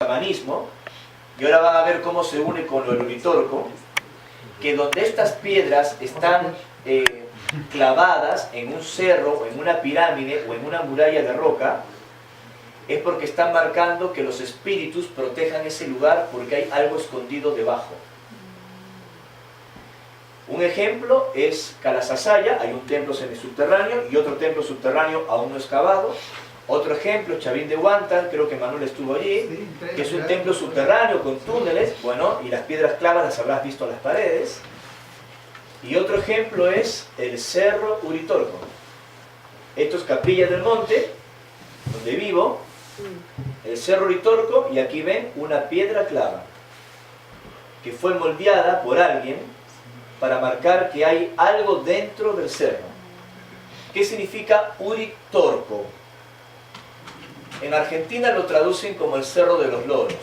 chamanismo, y ahora van a ver cómo se une con lo del Uritorco, que donde estas piedras están clavadas en un cerro, o en una pirámide, o en una muralla de roca, es porque están marcando que los espíritus protejan ese lugar porque hay algo escondido debajo. Un ejemplo es Calasasaya, hay un templo semisubterráneo y otro templo subterráneo aún no excavado. Otro ejemplo es Chavín de Huántar, creo que Manuel estuvo allí, que es un templo subterráneo con túneles, bueno, y las piedras clavas las habrás visto en las paredes. Y otro ejemplo es el Cerro Uritorco. Esto es Capilla del Monte, donde vivo, el Cerro Uritorco, y aquí ven una piedra clava, que fue moldeada por alguien para marcar que hay algo dentro del cerro. ¿Qué significa Uritorco? En Argentina lo traducen como el Cerro de los Loros,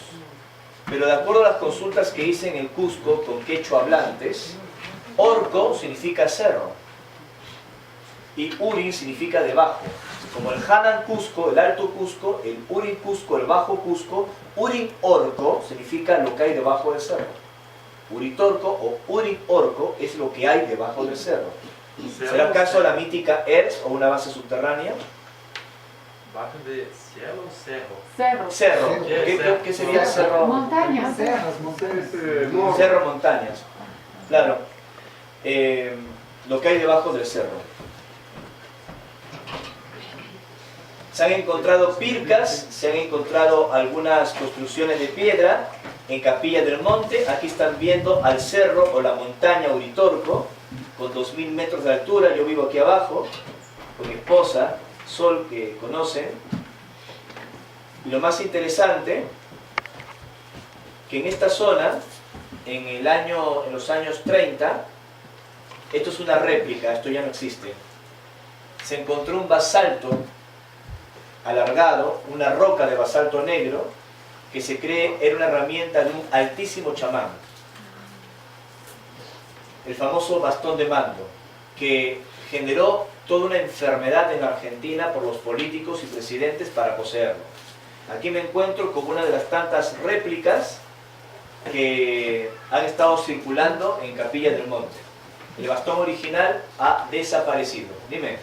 pero de acuerdo a las consultas que hice en el Cusco con quechua hablantes, Orco significa cerro y Urin significa debajo. Como el Hanan Cusco, el Alto Cusco, el Urin Cusco, el Bajo Cusco, Urin Orco significa lo que hay debajo del cerro. Uritorco o Urin Orco es lo que hay debajo del cerro. ¿Será acaso la mítica Ers o una base subterránea? Bajo de cielo o cerro. Cerro. Cerro. ¿Qué sería el cerro? Montañas. Cerro, montañas. Claro. Lo que hay debajo del cerro. Se han encontrado pircas, se han encontrado algunas construcciones de piedra en Capilla del Monte. Aquí están viendo al cerro o la montaña Uritorco con 2000 metros de altura. Yo vivo aquí abajo con mi esposa, Sol, que conocen. Y lo más interesante, que en esta zona, en los años 30, esto es una réplica, esto ya no existe, se encontró un basalto alargado, una roca de basalto negro, que se cree era una herramienta de un altísimo chamán. El famoso bastón de mando, que generó toda una enfermedad en Argentina por los políticos y presidentes para poseerlo. Aquí me encuentro con una de las tantas réplicas que han estado circulando en Capilla del Monte. El bastón original ha desaparecido. Dime.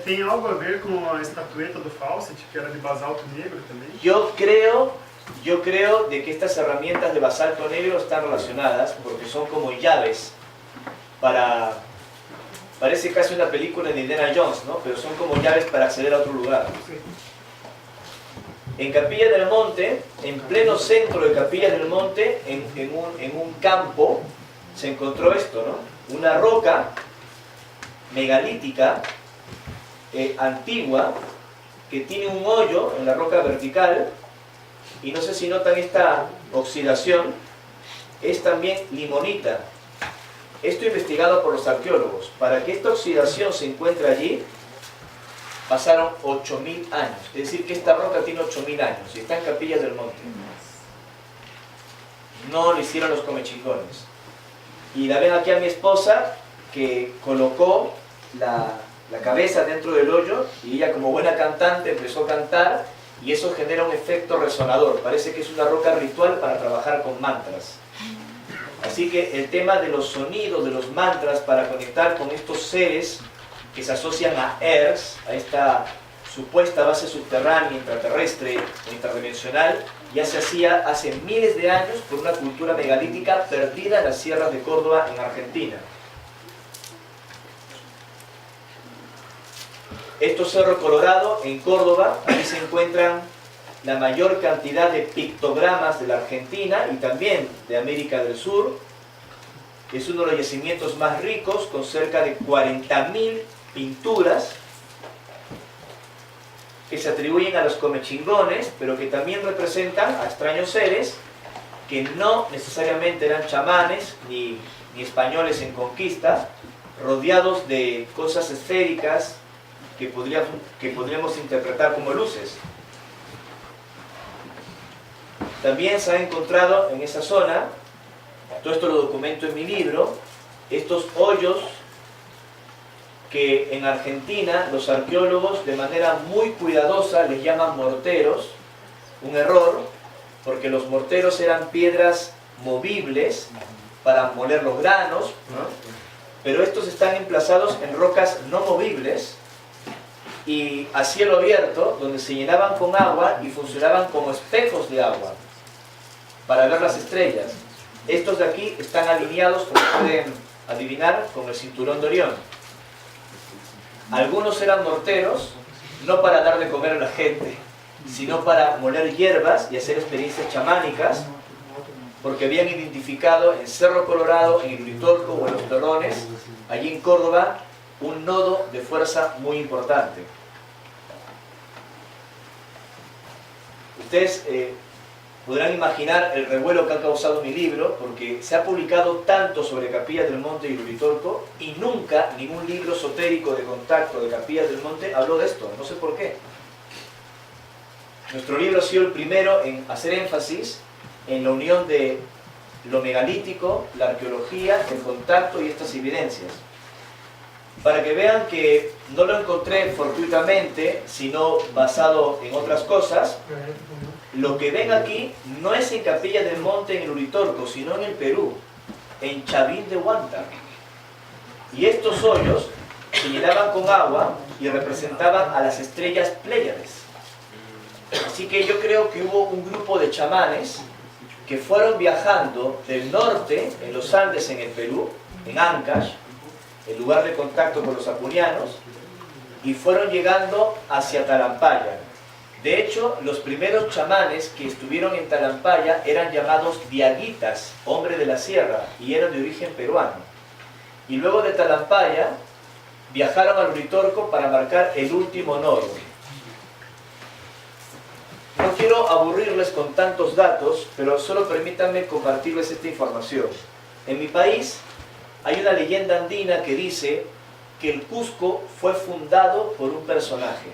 Tem algo a ver com a estatueta do Fawcett, que era de basalto negro também? Yo creo de que estas herramientas de basalto negro están relacionadas porque son como llaves parece casi una película de Indiana Jones, ¿no? Pero son como llaves para acceder a otro lugar. En Capilla del Monte, en pleno centro de Capilla del Monte, en un campo, se encontró esto, ¿no? Una roca megalítica, antigua, que tiene un hoyo en la roca vertical, y no sé si notan esta oxidación, es también limonita. Esto investigado por los arqueólogos. Para que esta oxidación se encuentre allí, pasaron 8000 años. Es decir, que esta roca tiene 8000 años y está en Capillas del Monte. No lo hicieron los comechingones. Y la ven aquí a mi esposa, que colocó la cabeza dentro del hoyo, y ella, como buena cantante, empezó a cantar, y eso genera un efecto resonador. Parece que es una roca ritual para trabajar con mantras. Así que el tema de los sonidos, de los mantras, para conectar con estos seres que se asocian a Ers, a esta supuesta base subterránea, intraterrestre o interdimensional, ya se hacía hace miles de años por una cultura megalítica perdida en las sierras de Córdoba, en Argentina. Esto es Cerro Colorado, en Córdoba. Aquí se encuentran la mayor cantidad de pictogramas de la Argentina y también de América del Sur. Es uno de los yacimientos más ricos, con cerca de 40.000 pinturas que se atribuyen a los comechingones, pero que también representan a extraños seres que no necesariamente eran chamanes ni españoles en conquista, rodeados de cosas esféricas que podríamos interpretar como luces. También se ha encontrado en esa zona, todo esto lo documento en mi libro, estos hoyos que en Argentina los arqueólogos de manera muy cuidadosa les llaman morteros, un error, porque los morteros eran piedras movibles para moler los granos, ¿no? Pero estos están emplazados en rocas no movibles y a cielo abierto, donde se llenaban con agua y funcionaban como espejos de agua para ver las estrellas. Estos de aquí están alineados, como pueden adivinar, con el cinturón de Orión. Algunos eran morteros, no para dar de comer a la gente, sino para moler hierbas y hacer experiencias chamánicas, porque habían identificado en Cerro Colorado, en el Uritorco o en los Terrones, allí en Córdoba, un nodo de fuerza muy importante. Ustedes podrán imaginar el revuelo que ha causado mi libro, porque se ha publicado tanto sobre Capillas del Monte y el Uritorco, y nunca ningún libro esotérico de contacto de Capillas del Monte habló de esto, no sé por qué. Nuestro libro ha sido el primero en hacer énfasis en la unión de lo megalítico, la arqueología, el contacto y estas evidencias. Para que vean que no lo encontré fortuitamente, sino basado en otras cosas, lo que ven aquí no es en Capilla del Monte en el Uritorco, sino en el Perú, en Chavín de Huántar. Y estos hoyos se llenaban con agua y representaban a las estrellas Pléyades. Así que yo creo que hubo un grupo de chamanes que fueron viajando del norte, en los Andes en el Perú, en Ancash, el lugar de contacto con los apunianos, y fueron llegando hacia Talampaya. De hecho, los primeros chamanes que estuvieron en Talampaya eran llamados diaguitas, hombre de la sierra, y eran de origen peruano. Y luego de Talampaya viajaron al Uritorco para marcar el último nodo. No quiero aburrirles con tantos datos, pero solo permítanme compartirles esta información. En mi país hay una leyenda andina que dice que el Cusco fue fundado por un personaje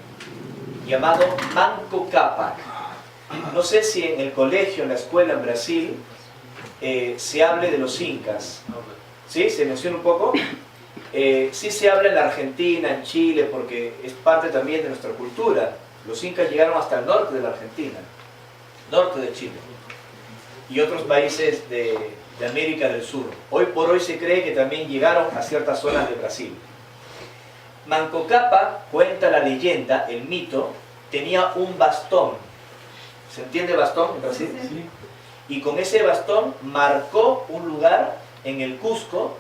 llamado Manco Cápac. No sé si en el colegio, en la escuela en Brasil, se hable de los incas. ¿Sí? ¿Se menciona un poco? Sí se habla en la Argentina, en Chile, porque es parte también de nuestra cultura. Los incas llegaron hasta el norte de la Argentina, norte de Chile, y otros países de América del Sur. Hoy por hoy se cree que también llegaron a ciertas zonas de Brasil. Manco Cápac, cuenta la leyenda, el mito, tenía un bastón. ¿Se entiende bastón en Brasil? Sí. Y con ese bastón marcó un lugar en el Cusco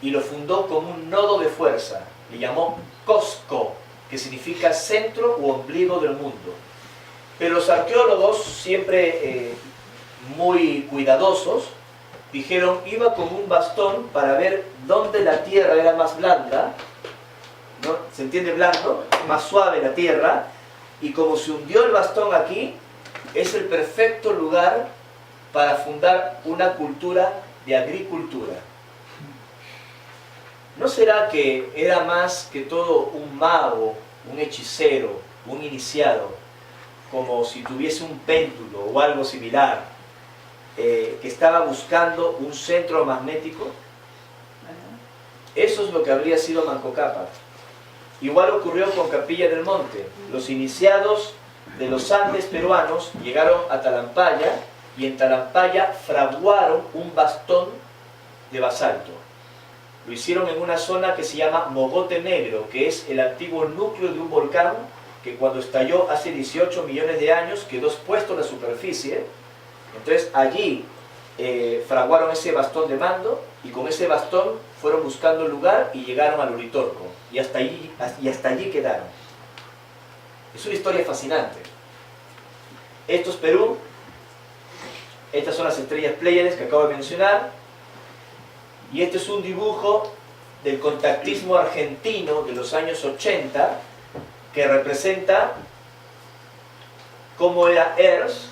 y lo fundó como un nodo de fuerza. Le llamó Cosco, que significa centro u ombligo del mundo. Pero los arqueólogos, siempre muy cuidadosos, dijeron, iba con un bastón para ver dónde la tierra era más blanda, ¿no? ¿Se entiende blando? Más suave la tierra, y como se hundió el bastón aquí, es el perfecto lugar para fundar una cultura de agricultura. ¿No será que era más que todo un mago, un hechicero, un iniciado, como si tuviese un péndulo o algo similar, que estaba buscando un centro magnético? Eso es lo que habría sido Manco Cápac. Igual ocurrió con Capilla del Monte. Los iniciados de los Andes peruanos llegaron a Talampaya y en Talampaya fraguaron un bastón de basalto. Lo hicieron en una zona que se llama Mogote Negro, que es el antiguo núcleo de un volcán que cuando estalló hace 18 millones de años quedó expuesto a la superficie. Entonces allí fraguaron ese bastón de mando y con ese bastón fueron buscando el lugar y llegaron al Uritorco y hasta allí quedaron. Es una historia fascinante. Esto es Perú, estas son las estrellas Pléyades que acabo de mencionar, y este es un dibujo del contactismo argentino de los años 80 que representa cómo era ERS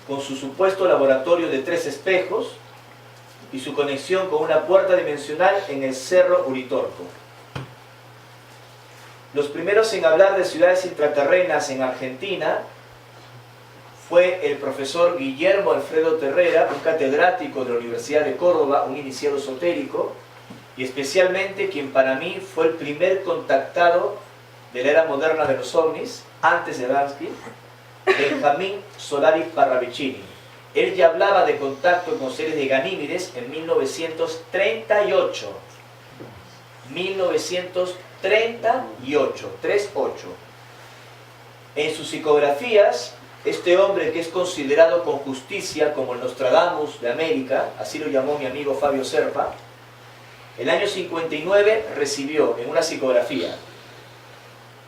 con su supuesto laboratorio de 3 espejos y su conexión con una puerta dimensional en el Cerro Uritorco. Los primeros en hablar de ciudades intraterrenas en Argentina fue el profesor Guillermo Alfredo Terrera, un catedrático de la Universidad de Córdoba, un iniciado esotérico, y especialmente quien para mí fue el primer contactado de la era moderna de los ovnis, antes de Adamski, Benjamín Solari Parravicini. Él ya hablaba de contacto con seres de Ganímides en 1938. 1938, 38. En sus psicografías, este hombre que es considerado con justicia como el Nostradamus de América, así lo llamó mi amigo Fabio Serpa, el año 59 recibió en una psicografía,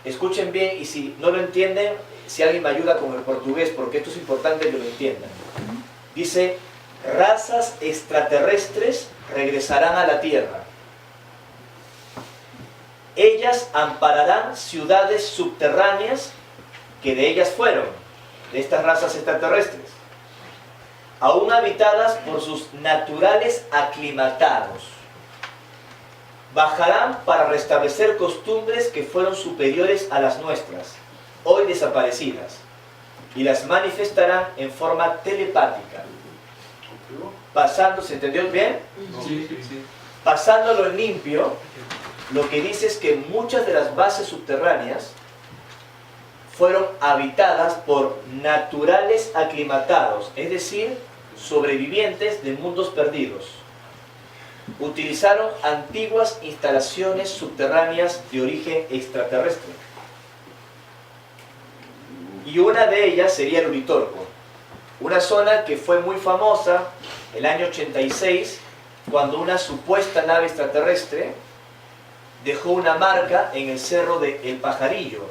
escuchen bien y si no lo entienden, si alguien me ayuda con el portugués, porque esto es importante que lo entiendan. Dice, razas extraterrestres regresarán a la Tierra. Ellas ampararán ciudades subterráneas que de ellas fueron, de estas razas extraterrestres, aún habitadas por sus naturales aclimatados. Bajarán para restablecer costumbres que fueron superiores a las nuestras, hoy desaparecidas, y las manifestarán en forma telepática. Pasando, ¿se entendió bien? Sí, sí. Pasándolo en limpio, lo que dice es que muchas de las bases subterráneas fueron habitadas por naturales aclimatados, es decir, sobrevivientes de mundos perdidos. Utilizaron antiguas instalaciones subterráneas de origen extraterrestre. Y una de ellas sería el Uritorco, una zona que fue muy famosa el año 86, cuando una supuesta nave extraterrestre dejó una marca en el cerro de El Pajarillo,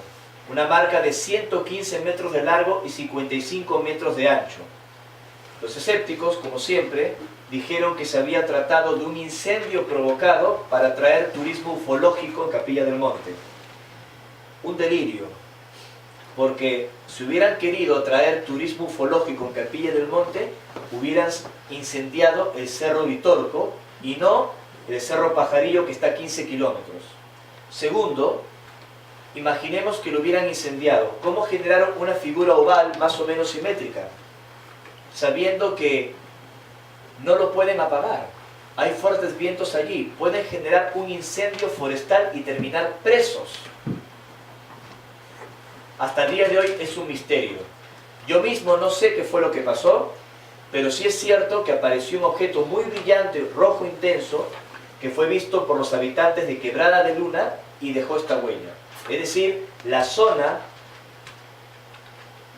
una marca de 115 metros de largo y 55 metros de ancho. Los escépticos, como siempre, dijeron que se había tratado de un incendio provocado para atraer turismo ufológico en Capilla del Monte. Un delirio, porque si hubieran querido atraer turismo ufológico en Capilla del Monte, hubieran incendiado el Cerro Uritorco y no el Cerro Pajarillo, que está a 15 kilómetros. Segundo, imaginemos que lo hubieran incendiado. ¿Cómo generaron una figura oval más o menos simétrica? Sabiendo que no lo pueden apagar. Hay fuertes vientos allí. Pueden generar un incendio forestal y terminar presos. Hasta el día de hoy es un misterio. Yo mismo no sé qué fue lo que pasó, pero sí es cierto que apareció un objeto muy brillante, rojo intenso, que fue visto por los habitantes de Quebrada de Luna y dejó esta huella. Es decir, la zona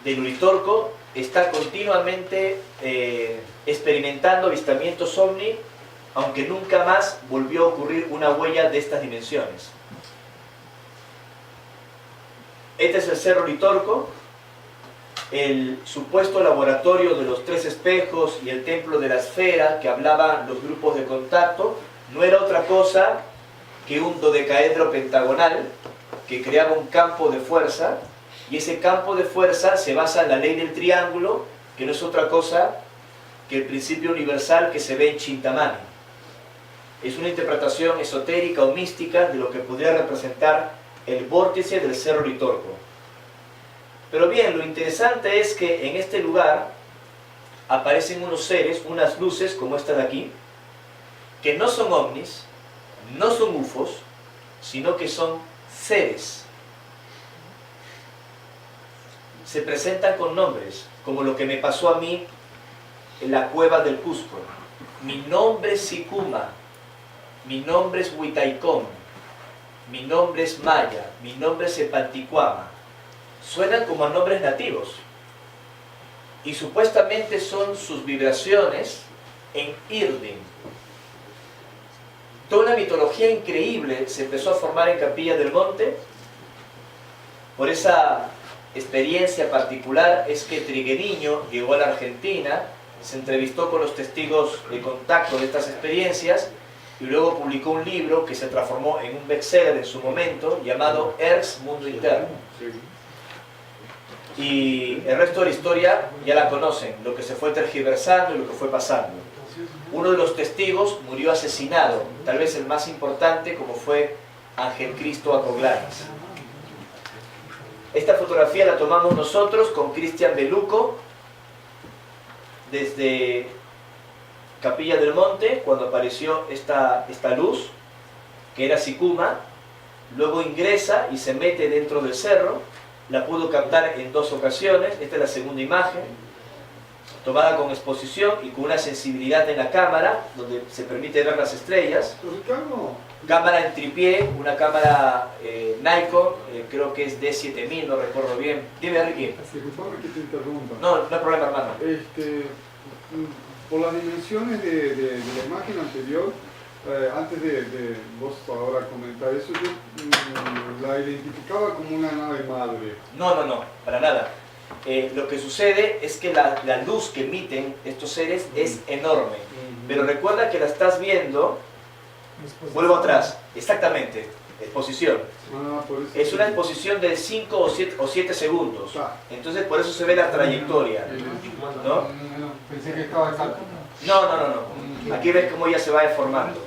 del Uritorco está continuamente experimentando avistamientos ovni, aunque nunca más volvió a ocurrir una huella de estas dimensiones. Este es el Cerro Uritorco, el supuesto laboratorio de los 3 espejos y el templo de la esfera que hablaban los grupos de contacto, no era otra cosa que un dodecaedro pentagonal que creaba un campo de fuerza, y ese campo de fuerza se basa en la ley del triángulo, que no es otra cosa que el principio universal que se ve en Chintamani. Es una interpretación esotérica o mística de lo que podría representar el vórtice del Cerro Uritorco. Pero bien, lo interesante es que en este lugar aparecen unos seres, unas luces como esta de aquí, que no son ovnis, no son UFOs, sino que son seres. Se presentan con nombres, como lo que me pasó a mí en la cueva del Cusco. Mi nombre es Sicuma, mi nombre es Huitaicón, mi nombre es Maya, mi nombre es Epanticuama. Suenan como a nombres nativos. Y supuestamente son sus vibraciones en Irdin. Toda una mitología increíble se empezó a formar en Capilla del Monte. Por esa experiencia particular es que Trigueño llegó a la Argentina, se entrevistó con los testigos de contacto de estas experiencias y luego publicó un libro que se transformó en un bestseller en su momento llamado Erx Mundo Interno. Y el resto de la historia ya la conocen, lo que se fue tergiversando y lo que fue pasando. Uno de los testigos murió asesinado, tal vez el más importante, como fue Ángel Cristo Acoglanes. Esta fotografía la tomamos nosotros con Cristian Beluco desde Capilla del Monte, cuando apareció esta luz, que era Sicuma. Luego ingresa y se mete dentro del cerro. La pudo captar en 2 ocasiones. Esta es la segunda imagen. tomada con exposición y con una sensibilidad en la cámara, donde se permite ver las estrellas. Ricardo. Cámara en tripié, una cámara Nikon, creo que es D7000, no recuerdo bien. Dime, Ricky. Disculpame que te interrumpa. No, no hay problema, hermano. Por las dimensiones de la imagen anterior, antes de vos ahora comentar eso, yo la identificaba como una nave madre. No, no, no, para nada. Lo que sucede es que la luz que emiten estos seres es enorme. Pero recuerda que la estás viendo. Vuelvo atrás, exactamente, exposición. Es una exposición de 5 o 7 segundos. Entonces por eso se ve la trayectoria. ¿No? Pensé que estaba exacto. No, no, no, no. Aquí ves cómo ella se va deformando.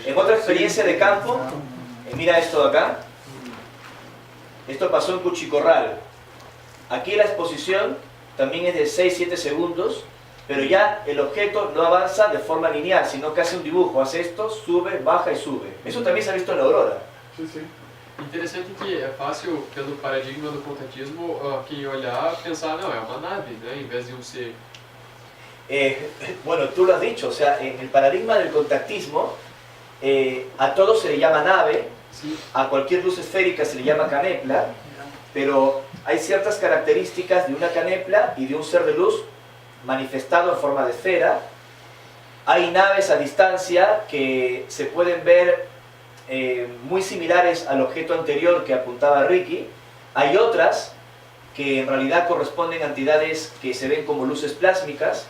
En otra experiencia de campo, mira esto de acá. Esto pasó en Cuchicorral. Aquí la exposición también es de 6-7 segundos. Pero ya el objeto no avanza de forma lineal, sino que hace un dibujo, hace esto, sube, baja y sube. Eso también se ha visto en la aurora. Sim, sim. Interessante que é fácil, pelo paradigma do contatismo, quem olhar pensar, não, é uma nave, né, em vez de um ser. Bueno, tú lo has dicho, o sea, en el paradigma del contactismo, a todo se le llama nave, Sí. a cualquier luz esférica se le llama canepla, pero hay ciertas características de una canepla y de un ser de luz manifestado en forma de esfera. Hay naves a distancia que se pueden ver muy similares al objeto anterior que apuntaba Ricky. Hay otras que en realidad corresponden a entidades que se ven como luces plásmicas.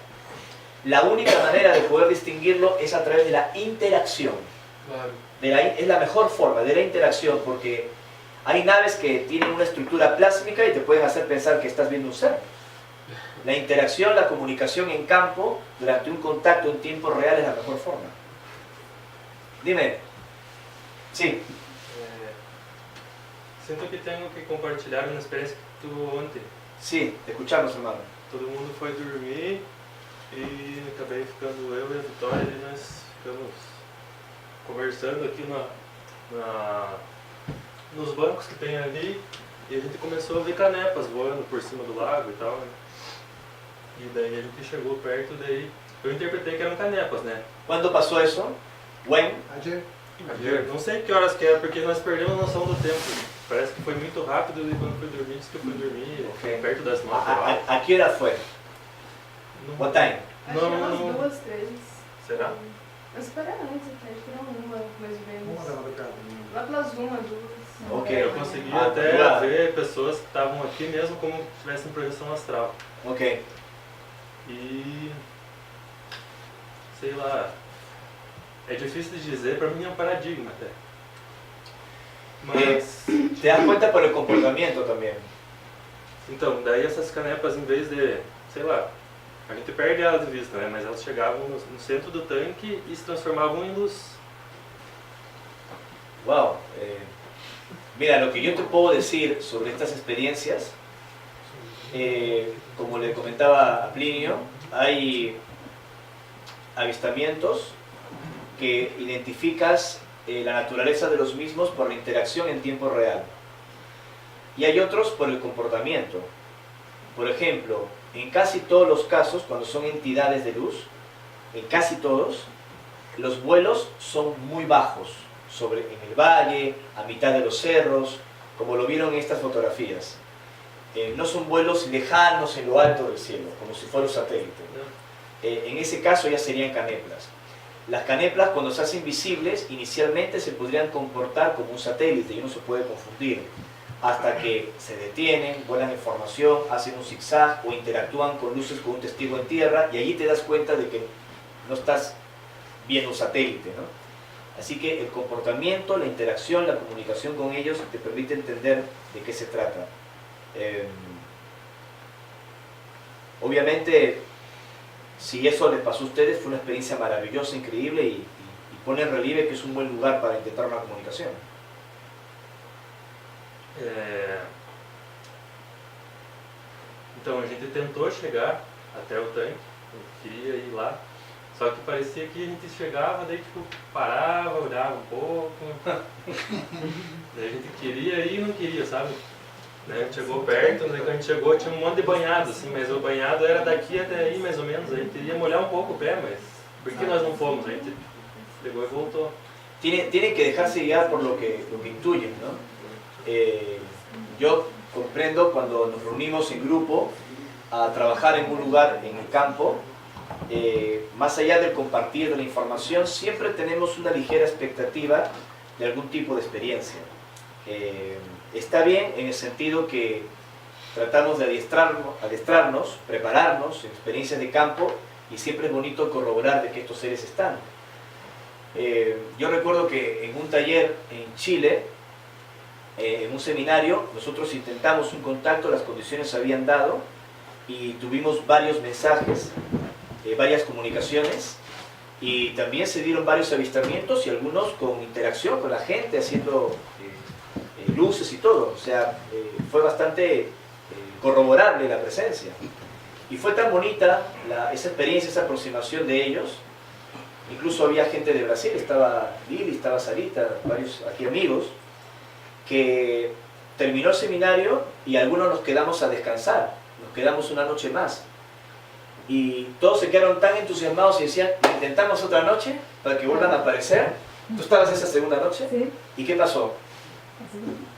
La única manera de poder distinguirlo es a través de la interacción. Claro. Es la mejor forma, de la interacción, porque hay naves que tienen una estructura plásmica y te pueden hacer pensar que estás viendo un ser. La interacción, la comunicación en campo, durante un contacto en tiempo real es la mejor forma. Dime. Sí. Sinto que tenho que compartilhar uma experiência que tuve ontem. Sí, te escuchamos, hermano. Todo mundo foi dormir e acabei ficando eu e a Vitória e nós ficamos conversando aqui nos bancos que tem ali e a gente começou a ver canepas voando por cima do lago e tal, né? E daí a gente chegou perto, daí eu interpretei que eram canepas, né? ¿Cuándo pasó eso? When? Ayer. Não sei que horas que era, porque nós perdemos a noção do tempo. Parece que foi muito rápido e quando fui dormir, disse que eu fui dormir perto das 9 horas. ¿A qué hora fue? What time? Acho que eram umas 2, 3. Será? Mas para antes até, acho que era uma, mais ou menos. Uma da madrugada. Lá pelas 1, 2. Ok, Eu consegui Ah, até tá. ver pessoas que estavam aqui mesmo como se tivessem projeção astral. Ok. E sei lá, é difícil de dizer, para mim é um paradigma até. Mas Te das cuenta por el comportamiento también. então, daí essas canepas em vez de, sei lá, a gente perde elas de vista, né? Mas elas chegavam no centro do tanque e se transformavam em luz. Wow. Mira, lo que yo te puedo decir sobre estas experiencias, como le comentaba a Plinio, hay avistamientos que identificas la naturaleza de los mismos por la interacción en tiempo real. Y hay otros por el comportamiento. Por ejemplo, en casi todos los casos, cuando son entidades de luz, en casi todos, los vuelos son muy bajos, en el valle, a mitad de los cerros, como lo vieron en estas fotografías. No son vuelos lejanos en lo alto del cielo, como si fuera un satélite. En ese caso ya serían caneplas. Las caneplas, cuando se hacen visibles, inicialmente se podrían comportar como un satélite y uno se puede confundir, hasta que se detienen, vuelan en formación, hacen un zigzag o interactúan con luces con un testigo en tierra, y allí te das cuenta de que no estás viendo un satélite, ¿no? Así que el comportamiento, la interacción, la comunicación con ellos te permite entender de qué se trata. Obviamente, si eso les pasó a ustedes, fue una experiencia maravillosa, increíble, y pone en relieve que es un buen lugar para intentar una comunicación. Então a gente tentou chegar até o tanque, queria ir lá, só que parecia que a gente chegava, daí tipo parava, olhava um pouco, daí a gente queria ir e não queria, sabe? Daí a gente chegou perto, daí quando a gente chegou tinha um monte de banhado, assim, mas o banhado era daqui até aí mais ou menos, a gente queria molhar um pouco o pé, mas por que nós não fomos? A gente pegou e voltou. Tienen que dejarse guiar por lo que intuyen, ¿no? Yo comprendo cuando nos reunimos en grupo a trabajar en un lugar en el campo, más allá del compartir de la información, siempre tenemos una ligera expectativa de algún tipo de experiencia. Está bien en el sentido que tratamos de adiestrarnos, prepararnos en experiencias de campo, y siempre es bonito corroborar de que estos seres están. Yo recuerdo que en un taller en Chile, en un seminario, nosotros intentamos un contacto, las condiciones se habían dado y tuvimos varios mensajes, varias comunicaciones, y también se dieron varios avistamientos y algunos con interacción con la gente, haciendo luces y todo. O sea, fue bastante corroborable la presencia. Y fue tan bonita esa experiencia, esa aproximación de ellos. Incluso había gente de Brasil, estaba Lili, estaba Sarita, varios aquí amigos, que terminó el seminario y algunos nos quedamos a descansar, nos quedamos una noche más. Y todos se quedaron tan entusiasmados y decían, intentamos otra noche para que vuelvan a aparecer. ¿Tú estabas esa segunda noche? Sí. ¿Y qué pasó?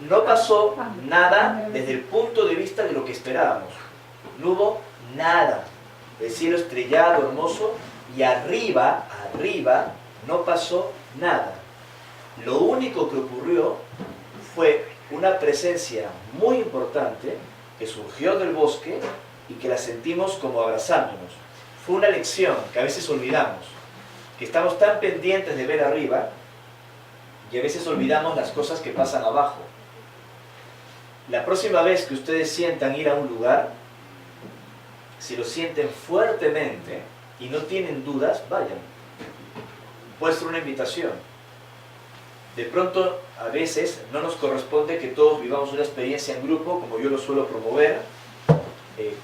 No pasó nada desde el punto de vista de lo que esperábamos. No hubo nada. El cielo estrellado, hermoso, y arriba no pasó nada. Lo único que ocurrió fue una presencia muy importante que surgió del bosque y que la sentimos como abrazándonos. Fue una lección que a veces olvidamos, que estamos tan pendientes de ver arriba y a veces olvidamos las cosas que pasan abajo. La próxima vez que ustedes sientan ir a un lugar, si lo sienten fuertemente y no tienen dudas, vayan. Puede ser una invitación. De pronto, a veces, no nos corresponde que todos vivamos una experiencia en grupo, como yo lo suelo promover,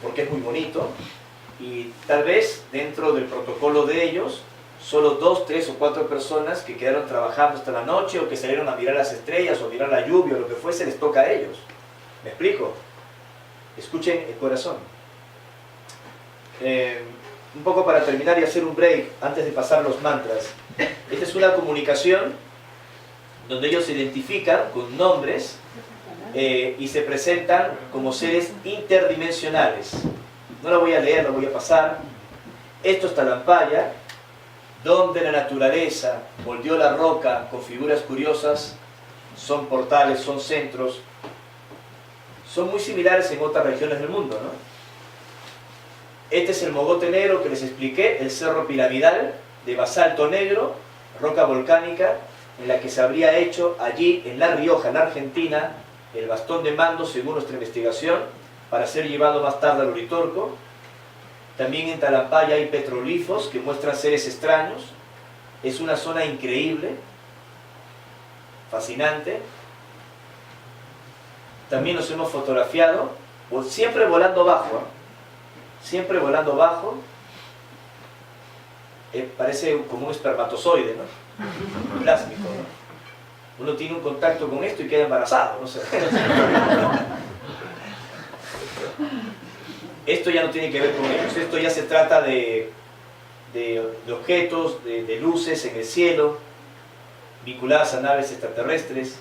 porque es muy bonito, y tal vez dentro del protocolo de ellos, solo 2, 3 o 4 personas que quedaron trabajando hasta la noche, o que salieron a mirar las estrellas, o mirar la lluvia, o lo que fuese, les toca a ellos. ¿Me explico? Escuchen el corazón. Un poco para terminar y hacer un break, antes de pasar los mantras. Esta es una comunicación donde ellos se identifican con nombres y se presentan como seres interdimensionales. No la voy a leer, la voy a pasar. Esto es Talampaya, donde la naturaleza moldeó la roca con figuras curiosas, son portales, son centros, son muy similares en otras regiones del mundo, ¿no? Este es el Mogote Negro que les expliqué, el cerro piramidal de basalto negro, roca volcánica, en la que se habría hecho allí, en La Rioja, en Argentina, el bastón de mando, según nuestra investigación, para ser llevado más tarde al Uritorco. También en Talampaya hay petroglifos que muestran seres extraños. Es una zona increíble, fascinante. También nos hemos fotografiado, siempre volando bajo, ¿eh? Siempre volando bajo. Parece como un espermatozoide, ¿no? Plásmico, ¿no? Uno tiene un contacto con esto y queda embarazado, no sé. Esto ya no tiene que ver con ellos, esto ya se trata de objetos, de luces en el cielo, vinculadas a naves extraterrestres.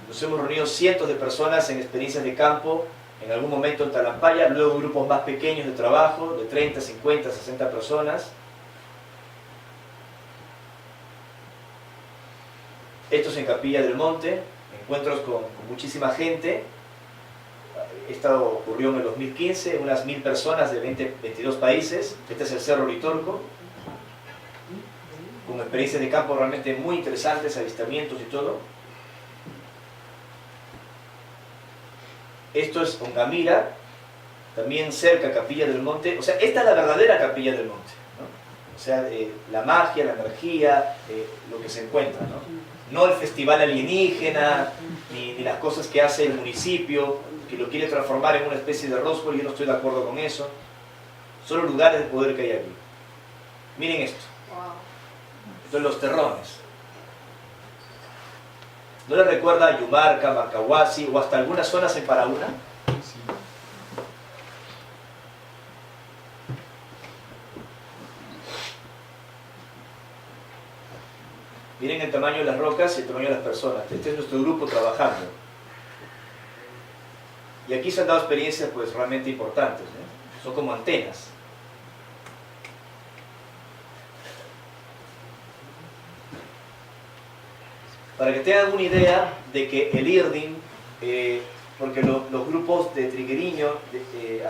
Nos hemos reunido cientos de personas en experiencias de campo, en algún momento en Talampaya, luego grupos más pequeños de trabajo, de 30, 50, 60 personas. Esto es en Capilla del Monte, encuentros con muchísima gente. Esto ocurrió en el 2015, unas 1000 personas de 22 países. Este es el Cerro Uritorco, con experiencias de campo realmente muy interesantes, avistamientos y todo. Esto es Ongamira, también cerca Capilla del Monte. O sea, esta es la verdadera Capilla del Monte, ¿no? O sea, la magia, la energía, lo que se encuentra, ¿no? No el festival alienígena, ni las cosas que hace el municipio, que lo quiere transformar en una especie de Roswell. Yo no estoy de acuerdo con eso. Son los lugares de poder que hay aquí. Miren esto. Wow. Esto es Los Terrones. ¿No le recuerda a Yumarca, Macahuasi o hasta algunas zonas en Paraúna? Sí. Miren el tamaño de las rocas y el tamaño de las personas. Este es nuestro grupo trabajando. Y aquí se han dado experiencias pues realmente importantes, ¿eh? Son como antenas. Para que tengan una idea de que el IRDIN, porque los grupos de Trigueriño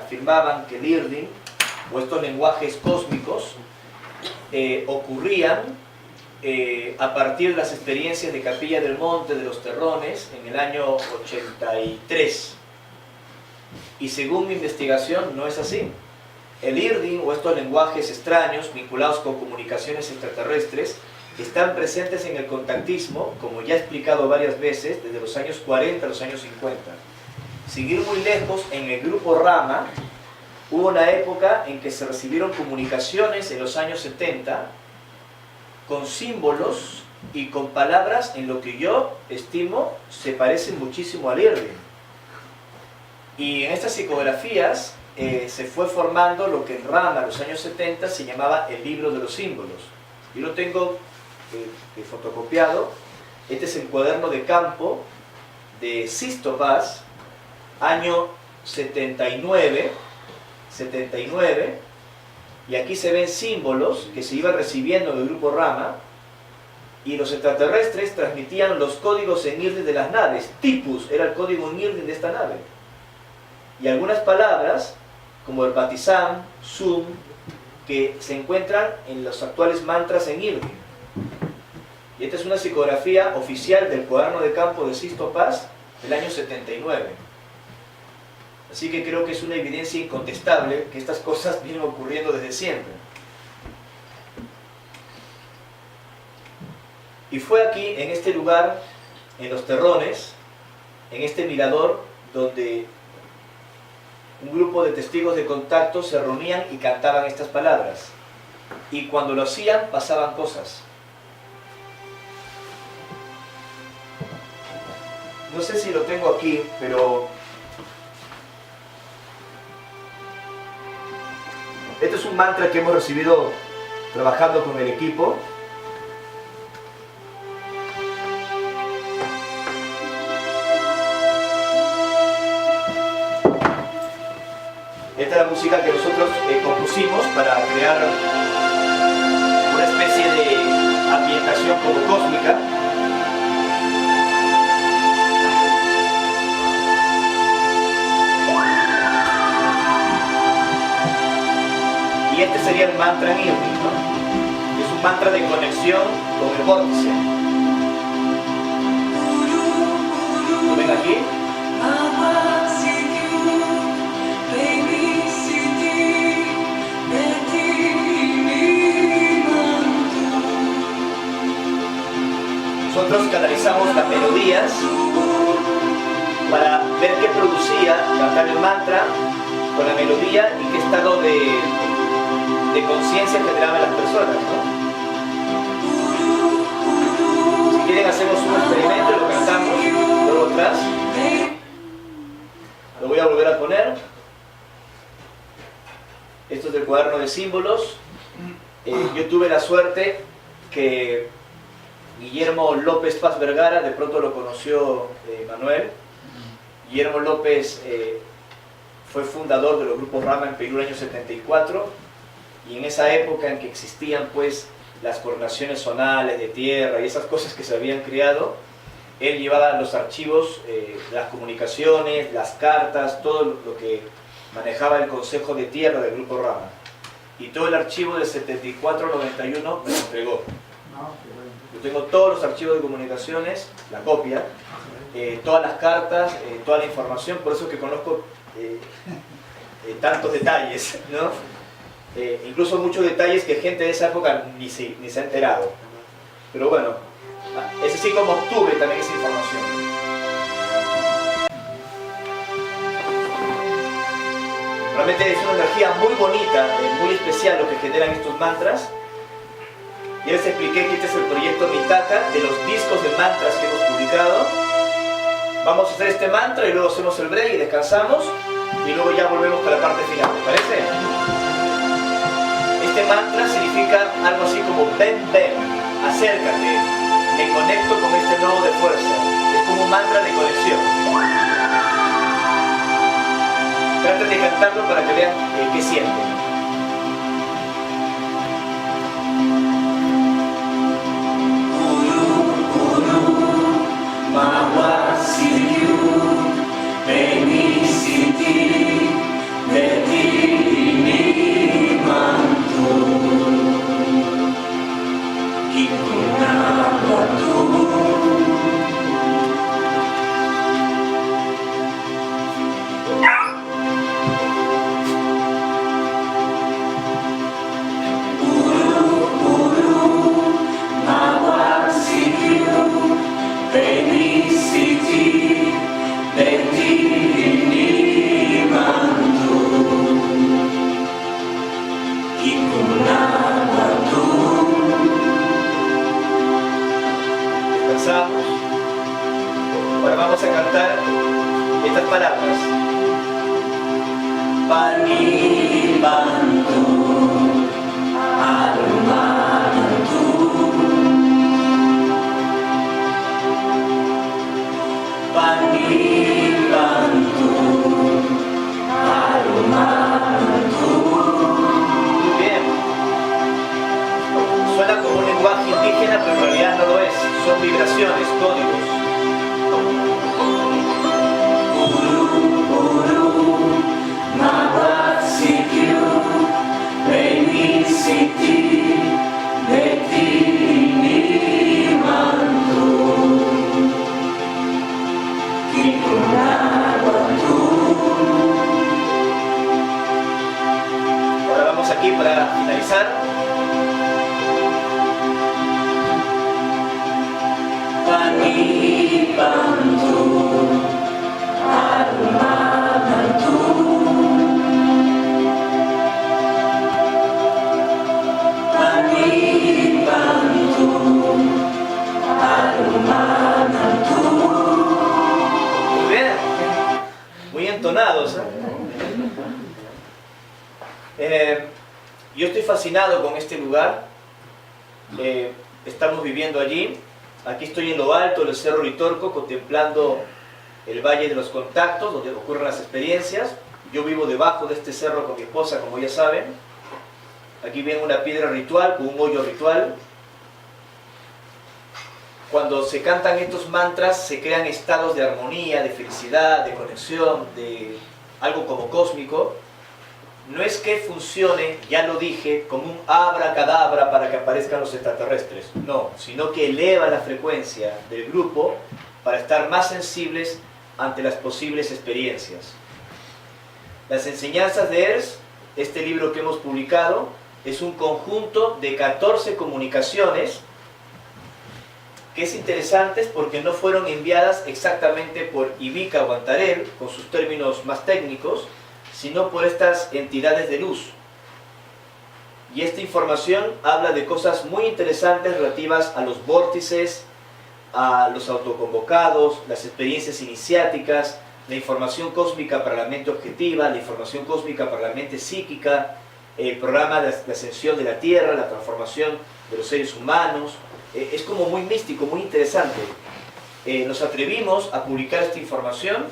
afirmaban que el IRDIN, o estos lenguajes cósmicos, ocurrían a partir de las experiencias de Capilla del Monte, de los Terrones, en el año 83. Y según mi investigación, no es así. El IRDIN, o estos lenguajes extraños vinculados con comunicaciones extraterrestres, están presentes en el contactismo, como ya he explicado varias veces, desde los años 40 a los años 50. Sin ir muy lejos, en el grupo Rama, hubo una época en que se recibieron comunicaciones en los años 70, con símbolos y con palabras en lo que yo estimo se parecen muchísimo al IRDIN. Y en estas psicografías se fue formando lo que en Rama, en los años 70, se llamaba el libro de los símbolos. Yo lo tengo fotocopiado. Este es el cuaderno de campo de Sisto Paz, año 79, y aquí se ven símbolos que se iban recibiendo en el grupo Rama, y los extraterrestres transmitían los códigos en IRDIN de las naves. Tipus era el código en IRDIN de esta nave. Y algunas palabras, como el Batizam, Sum, que se encuentran en los actuales mantras en IRDIN. Y esta es una psicografía oficial del cuaderno de campo de Sisto Paz del año 79. Así que creo que es una evidencia incontestable que estas cosas vienen ocurriendo desde siempre. Y fue aquí, en este lugar, en Los Terrones, en este mirador, donde un grupo de testigos de contacto se reunían y cantaban estas palabras. Y cuando lo hacían, pasaban cosas. No sé si lo tengo aquí, pero este es un mantra que hemos recibido trabajando con el equipo. Esta es la música que nosotros compusimos para crear una especie de ambientación como cósmica. Y este sería el mantra en IRDIN, ¿no? Es un mantra de conexión con el vórtice. ¿Lo ven aquí? Nosotros canalizamos las melodías para ver qué producía cantar el mantra con la melodía y qué estado de conciencia generaban las personas, ¿no? Si quieren hacemos un experimento y lo cantamos, luego atrás. Lo voy a volver a poner. Esto es del cuaderno de símbolos. Yo tuve la suerte que Guillermo López Paz Vergara, de pronto lo conoció Manuel. Guillermo López fue fundador de los grupos Rama en Perú en el año 74, y en esa época en que existían pues las coronaciones zonales de tierra y esas cosas que se habían creado, él llevaba los archivos, las comunicaciones, las cartas, todo lo que manejaba el Consejo de Tierra del grupo Rama, y todo el archivo de 74-91 me lo entregó. Yo tengo todos los archivos de comunicaciones, la copia, todas las cartas, toda la información, por eso es que conozco tantos detalles, ¿no? Incluso muchos detalles que gente de esa época ni se ha enterado. Pero bueno, es así como obtuve también esa información. Realmente es una energía muy bonita, muy especial lo que generan estos mantras. Ya les expliqué que este es el proyecto Mitaka de los discos de mantras que hemos publicado. publicado. Vamos a hacer este mantra y luego hacemos el break y descansamos y luego ya volvemos con la parte final, ¿te parece? Este mantra significa algo así como ven, ven, acércate, me conecto con este nodo de fuerza. Es como un mantra de conexión. Traten de cantarlo para que vean qué sienten. Descansamos. Ahora vamos a cantar estas palabras. Pani Bantu Arumantu Pani Bantu Arumantu. Muy bien. Suena como un lenguaje indígena, pero en realidad no lo es. Son vibraciones, códigos. Ahora vamos aquí para finalizar. Pani Bantu Arumantu Pani Bantu Arumantu. Muy bien, muy entonados, yo estoy fascinado con este lugar. Estamos viviendo allí. Aquí estoy en lo alto del Cerro Ritorco, contemplando el Valle de los Contactos, donde ocurren las experiencias. Yo vivo debajo de este cerro con mi esposa, como ya saben. Aquí ven una piedra ritual, con un hoyo ritual. Cuando se cantan estos mantras, se crean estados de armonía, de felicidad, de conexión, de algo como cósmico. No es que funcione, ya lo dije, como un abracadabra para que aparezcan los extraterrestres. No, sino que eleva la frecuencia del grupo para estar más sensibles ante las posibles experiencias. Las enseñanzas de Ers, este libro que hemos publicado, es un conjunto de 14 comunicaciones que es interesante porque no fueron enviadas exactamente por Ivica o Antarel, con sus términos más técnicos, sino por estas entidades de luz. Y esta información habla de cosas muy interesantes relativas a los vórtices, a los autoconvocados, las experiencias iniciáticas, la información cósmica para la mente objetiva, la información cósmica para la mente psíquica, el programa de ascensión de la Tierra, la transformación de los seres humanos. Es como muy místico, muy interesante. Nos atrevimos a publicar esta información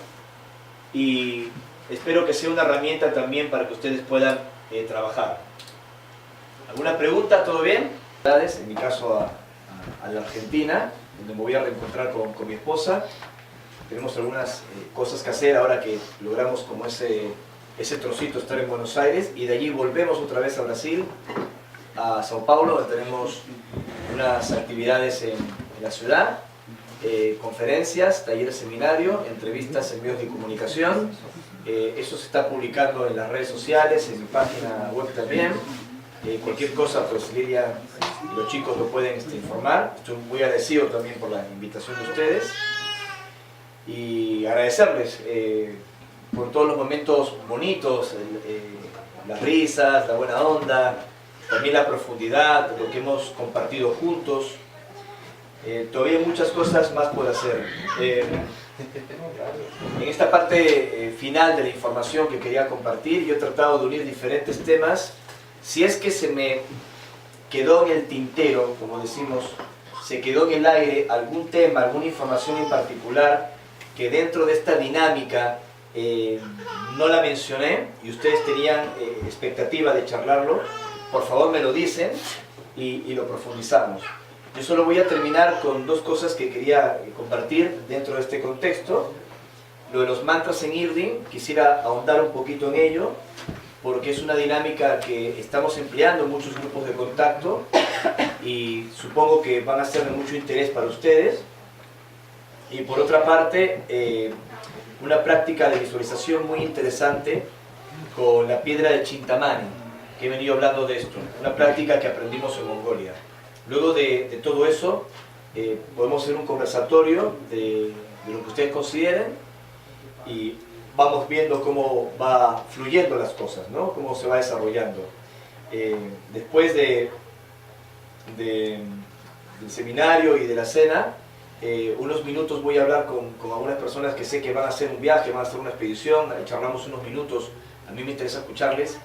y espero que sea una herramienta también para que ustedes puedan trabajar. ¿Alguna pregunta? ¿Todo bien? En mi caso a la Argentina, donde me voy a reencontrar con mi esposa. Tenemos algunas cosas que hacer ahora que logramos como ese trocito estar en Buenos Aires, y de allí volvemos otra vez a Brasil, a Sao Paulo, donde tenemos unas actividades en la ciudad, conferencias, talleres, seminario, entrevistas en medios de comunicación. Eso se está publicando en las redes sociales, en mi página web también. Cualquier cosa, pues Lidia y los chicos lo pueden informar. Estoy muy agradecido también por la invitación de ustedes y agradecerles por todos los momentos bonitos, las risas, la buena onda, también la profundidad, lo que hemos compartido juntos. Todavía hay muchas cosas más por hacer. En esta parte final de la información que quería compartir, yo he tratado de unir diferentes temas. Si es que se me quedó en el tintero, como decimos, se quedó en el aire algún tema, alguna información en particular que dentro de esta dinámica no la mencioné y ustedes tenían expectativa de charlarlo, por favor me lo dicen y lo profundizamos. Yo solo voy a terminar con dos cosas que quería compartir dentro de este contexto. Lo de los mantras en Irdin, quisiera ahondar un poquito en ello, porque es una dinámica que estamos empleando en muchos grupos de contacto y supongo que van a ser de mucho interés para ustedes. Y por otra parte, una práctica de visualización muy interesante con la piedra de Chintamani, que he venido hablando de esto, una práctica que aprendimos en Mongolia. Luego de todo eso, podemos hacer un conversatorio de lo que ustedes consideren y vamos viendo cómo va fluyendo las cosas, ¿no? Cómo se va desarrollando. Después del seminario y de la cena, unos minutos voy a hablar con algunas personas que sé que van a hacer un viaje, van a hacer una expedición, charlamos unos minutos, a mí me interesa escucharles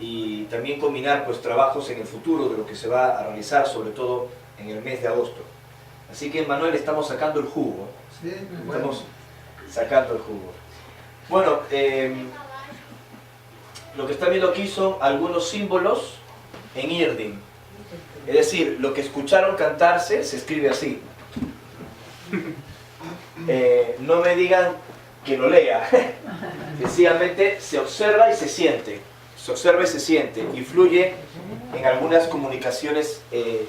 y también combinar pues trabajos en el futuro de lo que se va a realizar, sobre todo en el mes de agosto. Así que Manuel, estamos sacando el jugo. Sí, Estamos sacando el jugo. Bueno, lo que están viendo aquí son algunos símbolos en Irdin. Es decir, lo que escucharon cantarse se escribe así. No me digan que lo lea. Sencillamente se observa y se siente. Se observa y se siente. Y fluye en algunas comunicaciones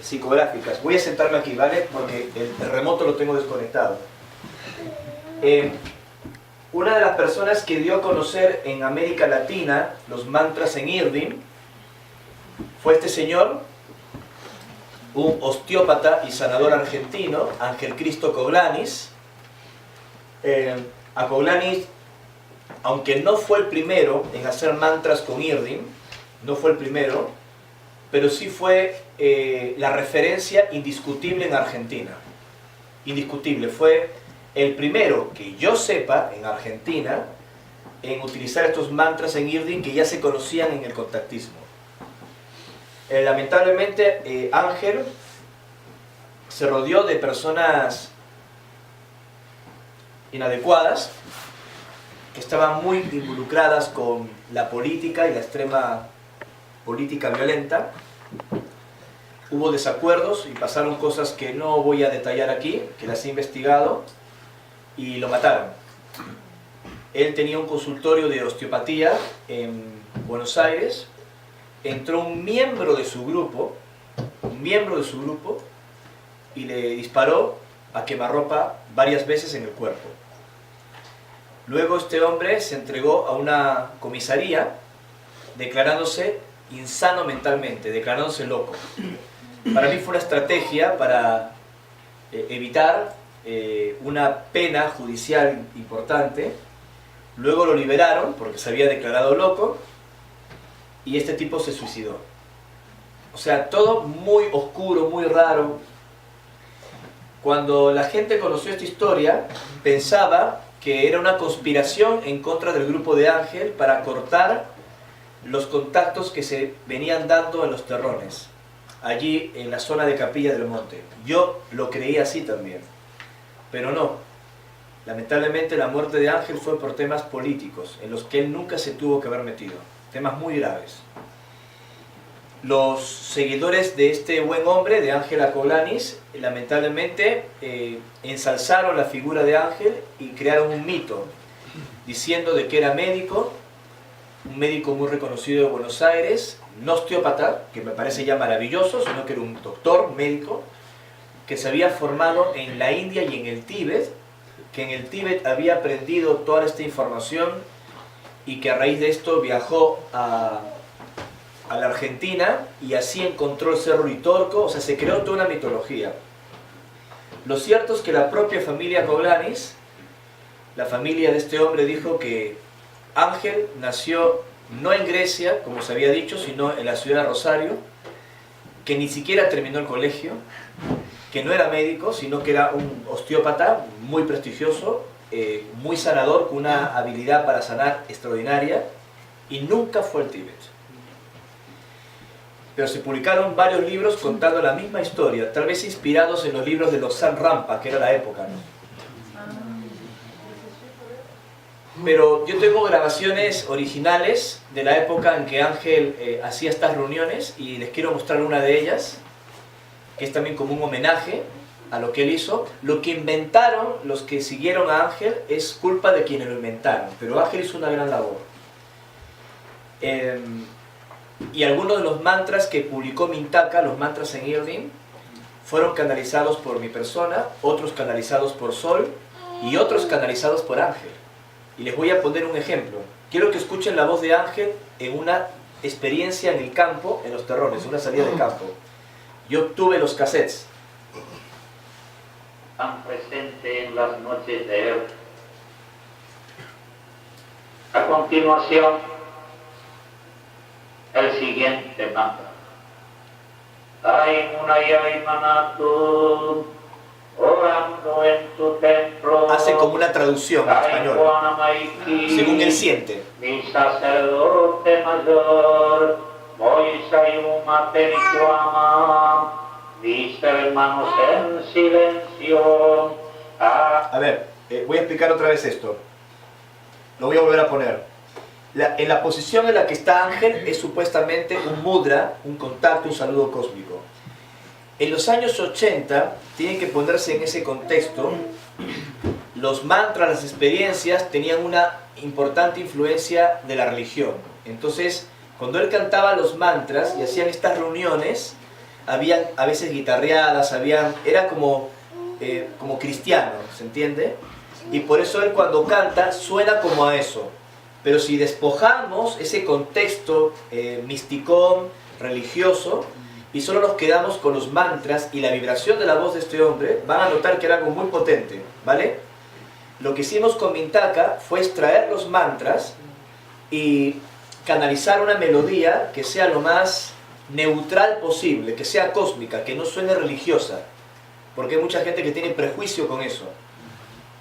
psicográficas. Voy a sentarme aquí, ¿vale? Porque el remoto lo tengo desconectado. Una de las personas que dio a conocer en América Latina los mantras en Irdin fue este señor, un osteópata y sanador argentino, Ángel Cristo Coglanis. A Coglanis, aunque no fue el primero en hacer mantras con Irdin, no fue el primero, pero sí fue la referencia indiscutible en Argentina. Indiscutible, fue el primero que yo sepa en Argentina en utilizar estos mantras en Irdin que ya se conocían en el contactismo. Lamentablemente Ángel se rodeó de personas inadecuadas que estaban muy involucradas con la política y la extrema política violenta. Hubo desacuerdos y pasaron cosas que no voy a detallar aquí, que las he investigado, y lo mataron. Él tenía un consultorio de osteopatía en Buenos Aires. Entró un miembro de su grupo, y le disparó a quemarropa varias veces en el cuerpo. Luego este hombre se entregó a una comisaría declarándose insano mentalmente, declarándose loco. Para mí fue una estrategia para evitar una pena judicial importante. Luego lo liberaron porque se había declarado loco y este tipo se suicidó. O sea, todo muy oscuro, muy raro. Cuando la gente conoció esta historia, pensaba que era una conspiración en contra del grupo de Ángel para cortar los contactos que se venían dando en los terrones, allí en la zona de Capilla del Monte. Yo lo creía así también, pero no. Lamentablemente la muerte de Ángel fue por temas políticos, en los que él nunca se tuvo que haber metido, temas muy graves. Los seguidores de este buen hombre, de Ángel Coglanis, lamentablemente ensalzaron la figura de Ángel y crearon un mito, diciendo de que era médico, un médico muy reconocido de Buenos Aires, no osteópata, que me parece ya maravilloso, sino que era un doctor médico, que se había formado en la India y en el Tíbet, que en el Tíbet había aprendido toda esta información y que a raíz de esto viajó a la Argentina y así encontró el Cerro Uritorco. O sea, se creó toda una mitología. Lo cierto es que la propia familia Coglanis, la familia de este hombre, dijo que Ángel nació no en Grecia, como se había dicho, sino en la ciudad de Rosario, que ni siquiera terminó el colegio, que no era médico, sino que era un osteópata muy prestigioso, muy sanador, con una habilidad para sanar extraordinaria, y nunca fue al Tíbet. Pero se publicaron varios libros contando la misma historia, tal vez inspirados en los libros de los San Rampa, que era la época, ¿no? Pero yo tengo grabaciones originales de la época en que Ángel hacía estas reuniones, y les quiero mostrar una de ellas, que es también como un homenaje a lo que él hizo. Lo que inventaron los que siguieron a Ángel es culpa de quienes lo inventaron, pero Ángel hizo una gran labor. Y algunos de los mantras que publicó Mintaka, los mantras en Irving, fueron canalizados por mi persona, otros canalizados por Sol y otros canalizados por Ángel. Y les voy a poner un ejemplo. Quiero que escuchen la voz de Ángel en una experiencia en el campo, en los terrones, una salida de campo. Yo obtuve los cassettes. Tan presente en las noches de él. A continuación, el siguiente mantra. Ay Munayai Manatu, orando en tu templo. Hace como una traducción en español, según él siente. Mi sacerdote mayor, Moisayuma Pericuama, mis hermanos en silencio. A ver, voy a explicar otra vez esto. Lo voy a volver a poner. En la posición en la que está Ángel es supuestamente un mudra, un contacto, un saludo cósmico. En los años 80, tienen que ponerse en ese contexto, los mantras, las experiencias tenían una importante influencia de la religión. Entonces, cuando él cantaba los mantras y hacían estas reuniones, habían a veces guitarreadas, era como cristiano, ¿se entiende? Y por eso él cuando canta suena como a eso. Pero si despojamos ese contexto misticón, religioso, y solo nos quedamos con los mantras y la vibración de la voz de este hombre, van a notar que era algo muy potente, ¿vale? Lo que hicimos con Mintaka fue extraer los mantras y canalizar una melodía que sea lo más neutral posible, que sea cósmica, que no suene religiosa, porque hay mucha gente que tiene prejuicio con eso.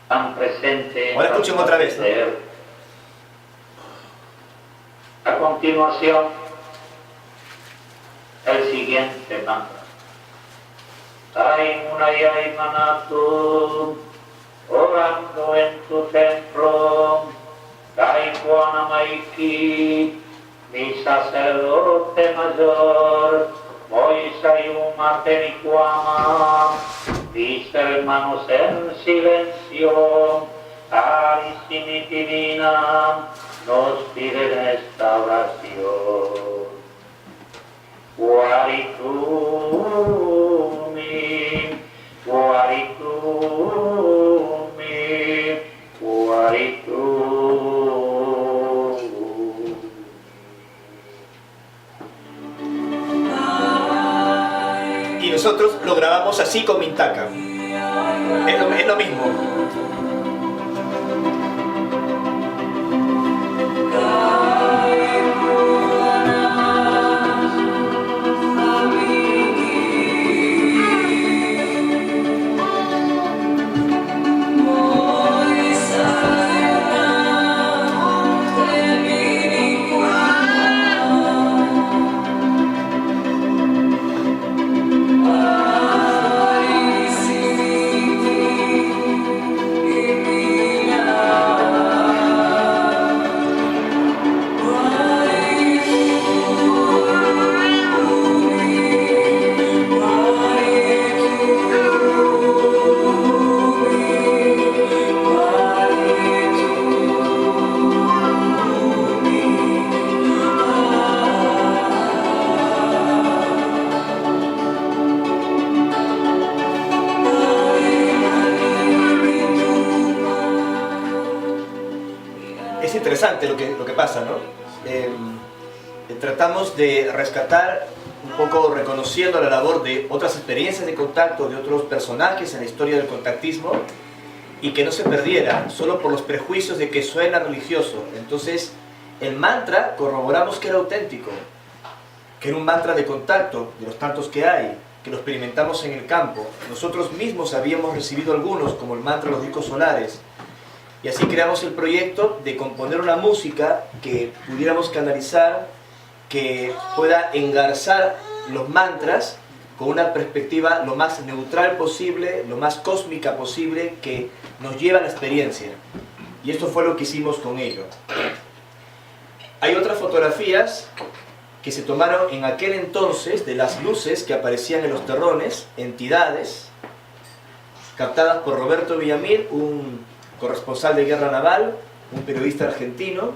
Tan presente. Ahora escuchen otra vez, ¿no? A continuación, el siguiente mantra. Ay Munayai Manatu, orando en tu templo, Taikuana Maiki, mi sacerdote mayor, Moisayuma Pericuama, mis hermanos en silencio, Arisini Divina, nos piden esta oración. Guaritumi, guaritumi, guaritumi. Y nosotros lo grabamos así con Mintaka. Es lo mismo. Es interesante lo que pasa, ¿no? Tratamos de rescatar un poco, reconociendo la labor de otras experiencias de contacto, de otros personajes en la historia del contactismo, y que no se perdiera solo por los prejuicios de que suena religioso. Entonces, el mantra corroboramos que era auténtico, que era un mantra de contacto, de los tantos que hay, que lo experimentamos en el campo. Nosotros mismos habíamos recibido algunos, como el mantra de los discos solares, y así creamos el proyecto de componer una música que pudiéramos canalizar, que pueda engarzar los mantras con una perspectiva lo más neutral posible, lo más cósmica posible, que nos lleva a la experiencia. Y esto fue lo que hicimos con ello. Hay otras fotografías que se tomaron en aquel entonces de las luces que aparecían en los terrones, entidades, captadas por Roberto Villamil, un corresponsal de guerra naval, un periodista argentino.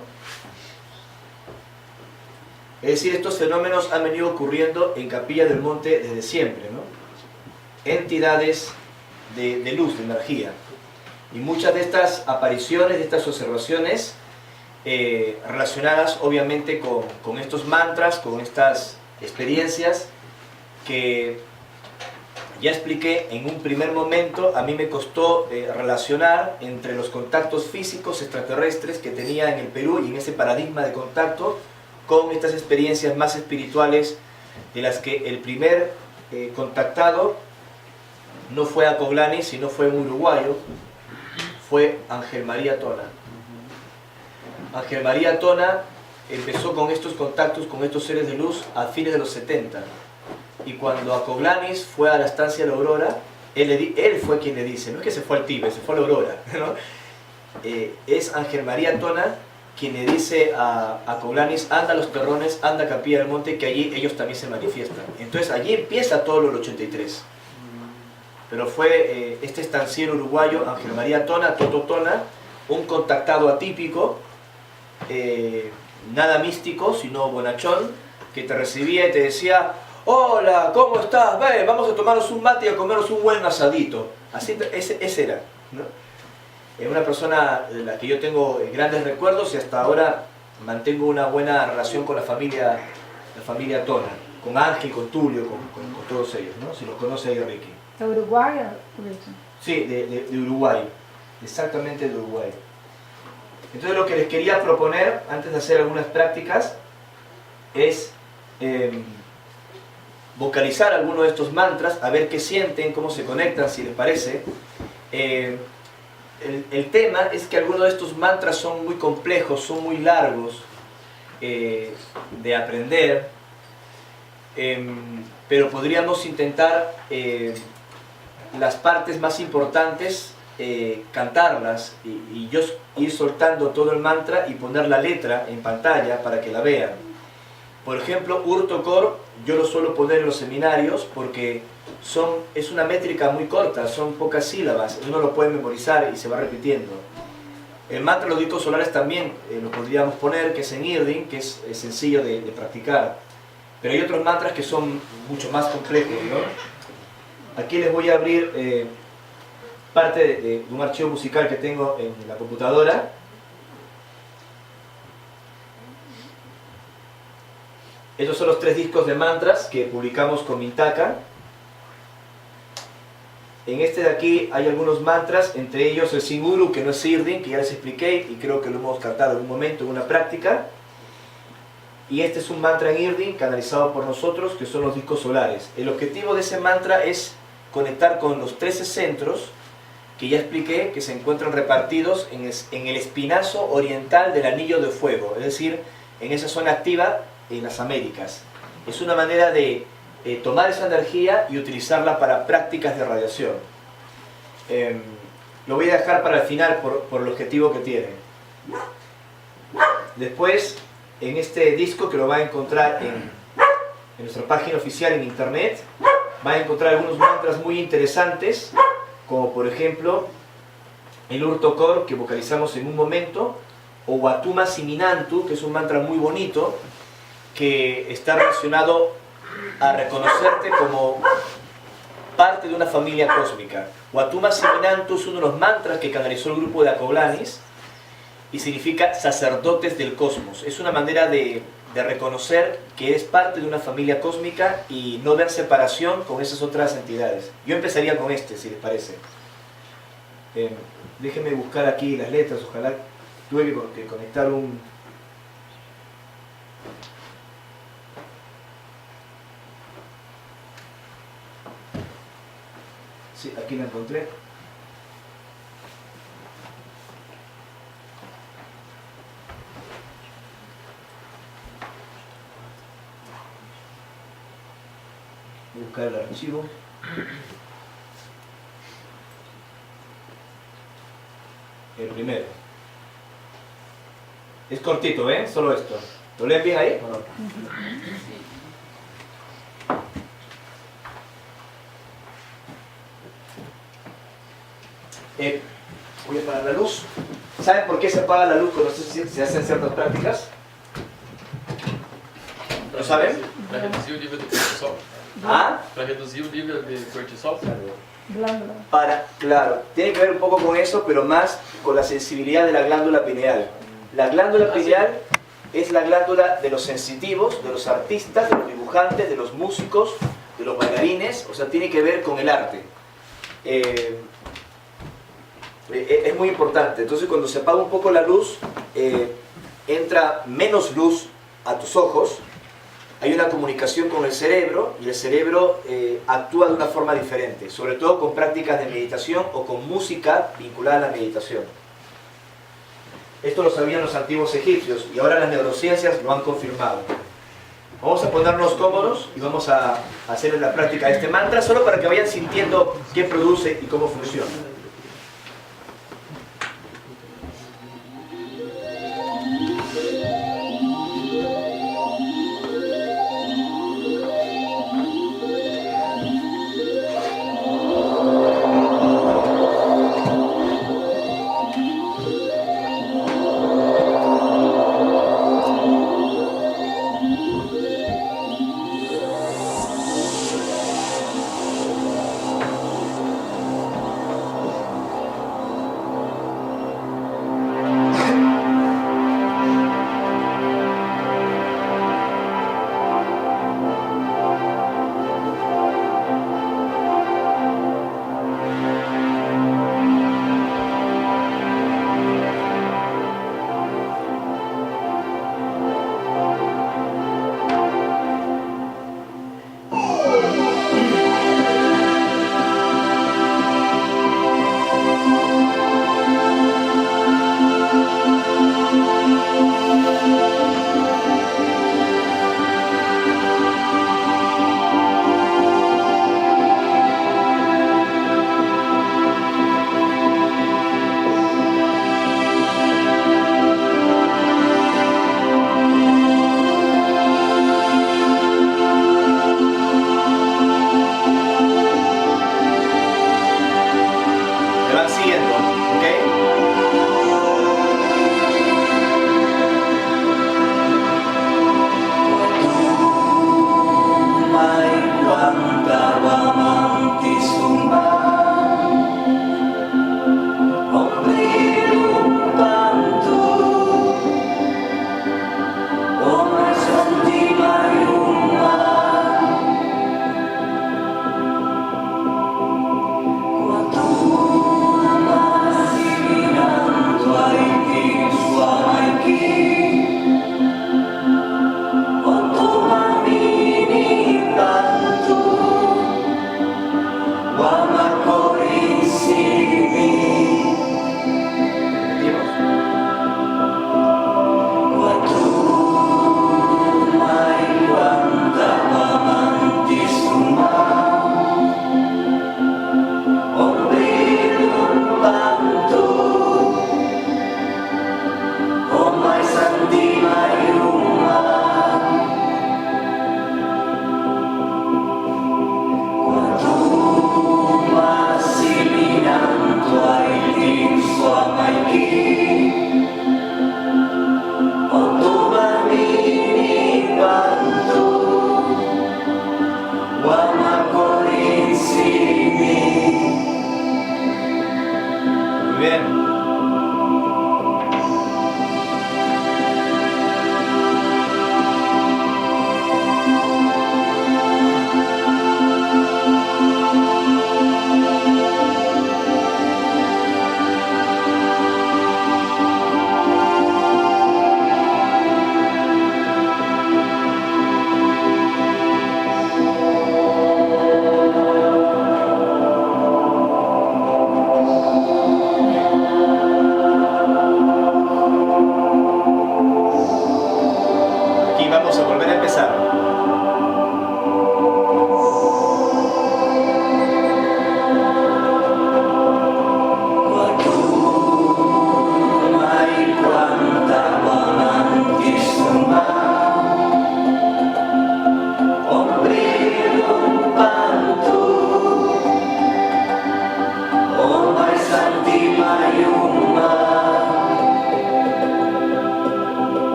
Es decir, estos fenómenos han venido ocurriendo en Capilla del Monte desde siempre, ¿no? Entidades de luz, de energía. Y muchas de estas apariciones, de estas observaciones, relacionadas obviamente con estos mantras, con estas experiencias que ya expliqué en un primer momento. A mí me costó relacionar entre los contactos físicos extraterrestres que tenía en el Perú y en ese paradigma de contacto con estas experiencias más espirituales, de las que el primer contactado no fue Acoglani, sino fue un uruguayo, fue Ángel María Tona. Ángel María Tona empezó con estos contactos con estos seres de luz a fines de los 70, y cuando Acoglanis fue a la estancia de la Aurora, él fue quien le dice, no es que se fue al Tíbet, se fue a la Aurora, ¿no? Es Ángel María Tona quien le dice a Acoglanis: anda a los terrones, anda a Capilla del Monte, que allí ellos también se manifiestan. Entonces allí empieza todo lo del 83. Pero fue este estanciero uruguayo, Ángel María Tona, Toto Tona, un contactado atípico, nada místico, sino bonachón, que te recibía y te decía: hola, ¿cómo estás? Ven, vamos a tomarnos un mate y a comernos un buen asadito. Así, ese era, ¿no? Es una persona de la que yo tengo grandes recuerdos, y hasta ahora mantengo una buena relación con la familia Tona, con Ángel, con Tulio, con todos ellos, ¿no? Si los conoce ahí Ricky. ¿De Uruguay o Wilson? Sí, de Uruguay, exactamente de Uruguay. Entonces lo que les quería proponer, antes de hacer algunas prácticas, es vocalizar alguno de estos mantras, a ver qué sienten, cómo se conectan, si les parece. El tema es que algunos de estos mantras son muy complejos, son muy largos de aprender, pero podríamos intentar las partes más importantes, cantarlas y yo ir soltando todo el mantra y poner la letra en pantalla para que la vean. Por ejemplo, Urtokor yo lo suelo poner en los seminarios porque es una métrica muy corta, son pocas sílabas, uno lo puede memorizar y se va repitiendo. El mantra de los discos solares también lo podríamos poner, que es en Irdin, que es sencillo de practicar. Pero hay otros mantras que son mucho más complejos, ¿no? Aquí les voy a abrir parte de un archivo musical que tengo en la computadora. Estos son los 3 discos de mantras que publicamos con Mintaka. En este de aquí hay algunos mantras, entre ellos el Singuru, que no es Irdin, que ya les expliqué y creo que lo hemos cantado en un momento en una práctica. Y este es un mantra en Irdin canalizado por nosotros, que son los discos solares. El objetivo de ese mantra es conectar con los 13 centros que ya expliqué, que se encuentran repartidos en el espinazo oriental del anillo de fuego, es decir, en esa zona activa en las Américas. Es una manera de tomar esa energía y utilizarla para prácticas de radiación. Lo voy a dejar para el final por el objetivo que tiene. Después, en este disco, que lo va a encontrar en nuestra página oficial en internet, va a encontrar algunos mantras muy interesantes, como por ejemplo el Urtokor, que vocalizamos en un momento, o Watuma Siminantu, que es un mantra muy bonito, que está relacionado a reconocerte como parte de una familia cósmica. Watuma Siminantu es uno de los mantras que canalizó el grupo de Acoglanis y significa sacerdotes del cosmos. Es una manera de reconocer que eres parte de una familia cósmica y no ver separación con esas otras entidades. Yo empezaría con este, si les parece. Déjenme buscar aquí las letras, ojalá. Tuve que conectar un... aquí la encontré. Voy a buscar el archivo. El primero. Es cortito, ¿eh? Solo esto. ¿Lo leen bien ahí o no? Voy a apagar la luz. ¿Saben por qué se apaga la luz cuando se hacen ciertas prácticas? ¿Lo saben? Para reduzir o nível do cortisol. ¿Ah? Para reduzir o nível de cortisol. Claro, tiene que ver un poco con eso, pero más con la sensibilidad de la glándula pineal. La glándula pineal es la glándula de los sensitivos, de los artistas, de los dibujantes, de los músicos, de los bailarines, o sea, tiene que ver con el arte. Es muy importante. Entonces, cuando se apaga un poco la luz, entra menos luz a tus ojos, hay una comunicación con el cerebro y el cerebro actúa de una forma diferente, sobre todo con prácticas de meditación o con música vinculada a la meditación. Esto lo sabían los antiguos egipcios y ahora las neurociencias lo han confirmado. Vamos a ponernos cómodos y vamos a hacer la práctica de este mantra solo para que vayan sintiendo qué produce y cómo funciona.